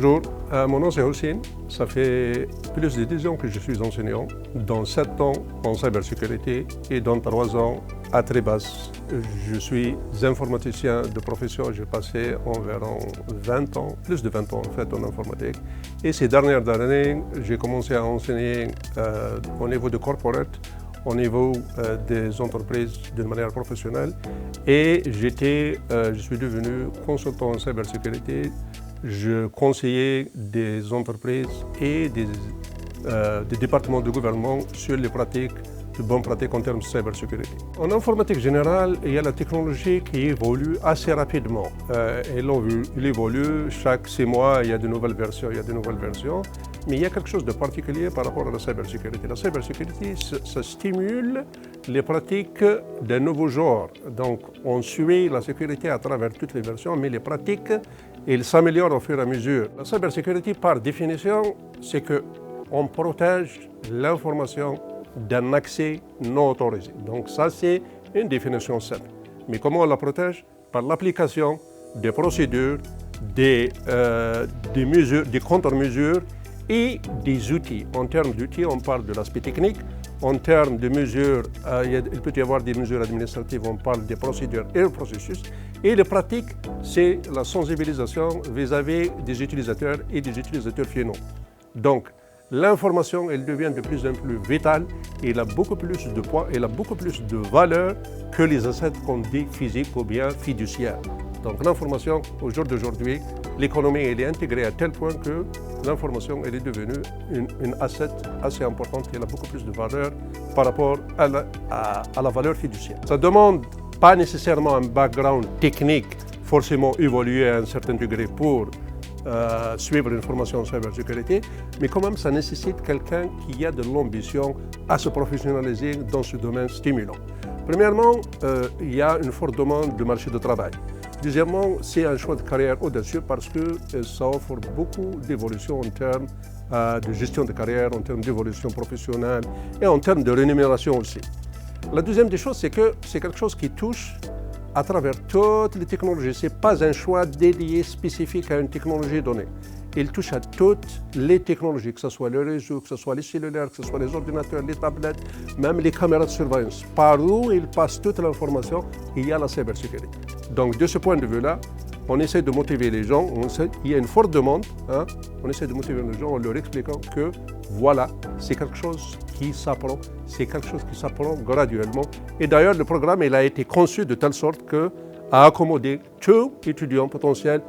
Bonjour, mon nom c'est Houssine. Ça fait plus de 10 ans que je suis enseignant, dont 7 ans en cybersécurité et dans 3 ans à Tribas. Je suis informaticien de profession, j'ai passé environ 20 ans, plus de 20 ans en fait en informatique. Et ces dernières années, j'ai commencé à enseigner au niveau de corporate, au niveau des entreprises d'une manière professionnelle. Et je suis devenu consultant en cybersécurité. Je conseillais des entreprises et des départements de gouvernement sur les pratiques, de bonnes pratiques en termes de cybersécurité. En informatique générale, il y a la technologie qui évolue assez rapidement. Il évolue chaque 6 mois, il y a de nouvelles versions, Mais il y a quelque chose de particulier par rapport à la cybersécurité. La cybersécurité, ça stimule les pratiques d'un nouveau genre. Donc, on suit la sécurité à travers toutes les versions, mais les pratiques, elles s'améliorent au fur et à mesure. La cybersécurité, par définition, c'est qu'on protège l'information d'un accès non autorisé. Donc ça, c'est une définition simple. Mais comment on la protège? Par l'application des procédures, des mesures, des contre-mesures et des outils. En termes d'outils, on parle de l'aspect technique. En termes de mesures, il peut y avoir des mesures administratives, on parle des procédures et des processus. Et les pratiques, c'est la sensibilisation vis-à-vis des utilisateurs et des utilisateurs finaux. Donc, l'information, elle devient de plus en plus vitale et elle a beaucoup plus de poids, elle a beaucoup plus de valeur que les assets qu'on dit physiques ou bien fiduciaires. Donc l'information, au jour d'aujourd'hui, l'économie elle est intégrée à tel point que l'information elle est devenue une asset assez importante et elle a beaucoup plus de valeur par rapport à la valeur fiduciaire. Ça demande pas nécessairement un background technique forcément évolué à un certain degré pour suivre une formation en cybersécurité, mais quand même ça nécessite quelqu'un qui a de l'ambition à se professionnaliser dans ce domaine stimulant. Premièrement, il y a une forte demande de marché de travail. Deuxièmement, c'est un choix de carrière audacieux parce que ça offre beaucoup d'évolution en termes de gestion de carrière, en termes d'évolution professionnelle et en termes de rémunération aussi. La deuxième des choses, c'est que c'est quelque chose qui touche à travers toutes les technologies. Ce n'est pas un choix dédié spécifique à une technologie donnée. Il touche à toutes les technologies, que ce soit le réseau, que ce soit les cellulaires, que ce soit les ordinateurs, les tablettes, même les caméras de surveillance. Par où il passe toute l'information, il y a la cybersécurité. Donc de ce point de vue-là, on essaie de motiver les gens, il y a une forte demande, on essaie de motiver les gens en leur expliquant que voilà, c'est quelque chose qui s'apprend, c'est quelque chose qui s'apprend graduellement. Et d'ailleurs, le programme il a été conçu de telle sorte qu'à accommoder tout étudiant potentiel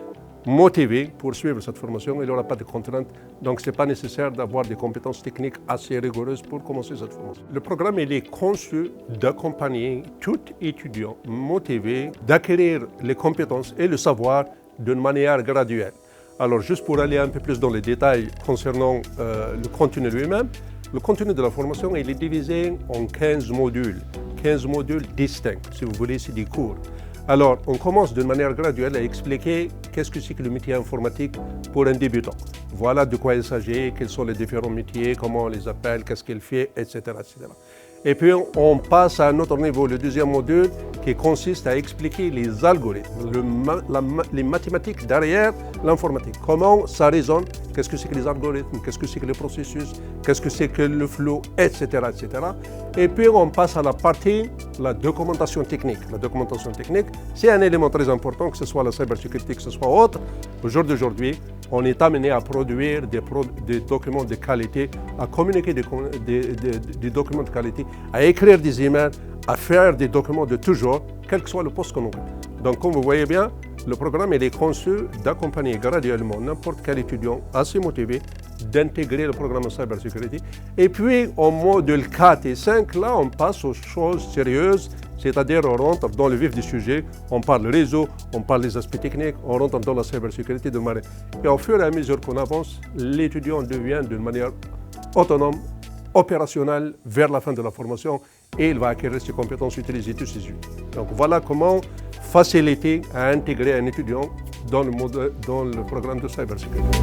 motivé pour suivre cette formation. Il n'y aura pas de contraintes, donc ce n'est pas nécessaire d'avoir des compétences techniques assez rigoureuses pour commencer cette formation. Le programme il est conçu d'accompagner tout étudiant motivé d'acquérir les compétences et le savoir d'une manière graduelle. Alors juste pour aller un peu plus dans les détails concernant le contenu lui-même, le contenu de la formation il est divisé en 15 modules distincts, si vous voulez, c'est des cours. Alors, on commence d'une manière graduelle à expliquer qu'est-ce que c'est que le métier informatique pour un débutant. Voilà de quoi il s'agit, quels sont les différents métiers, comment on les appelle, qu'est-ce qu'ils font, etc., etc. Et puis, on passe à un autre niveau, le deuxième module, qui consiste à expliquer les algorithmes, les mathématiques derrière l'informatique. Comment ça résonne, qu'est-ce que c'est que les algorithmes, qu'est-ce que c'est que le processus, qu'est-ce que c'est que le flow, etc., etc. Et puis, on passe à la partie, la documentation technique. La documentation technique, c'est un élément très important, que ce soit la cybersécurité, que ce soit autre. Au jour d'aujourd'hui, on est amené à produire des documents de qualité, à communiquer des documents de qualité, à écrire des emails, à faire des documents de tout genre, quel que soit le poste qu'on occupe. Donc, comme vous voyez bien, le programme il est conçu d'accompagner graduellement n'importe quel étudiant assez motivé d'intégrer le programme de cybersécurité. Et puis, au module 4 et 5, là, on passe aux choses sérieuses, c'est-à-dire on rentre dans le vif du sujet, on parle réseau, on parle des aspects techniques, on rentre dans la cybersécurité de manière. Et au fur et à mesure qu'on avance, l'étudiant devient d'une manière autonome, opérationnelle vers la fin de la formation et il va acquérir ses compétences, utiliser tous ses outils. Donc voilà comment faciliter à intégrer un étudiant dans le programme de cybersécurité.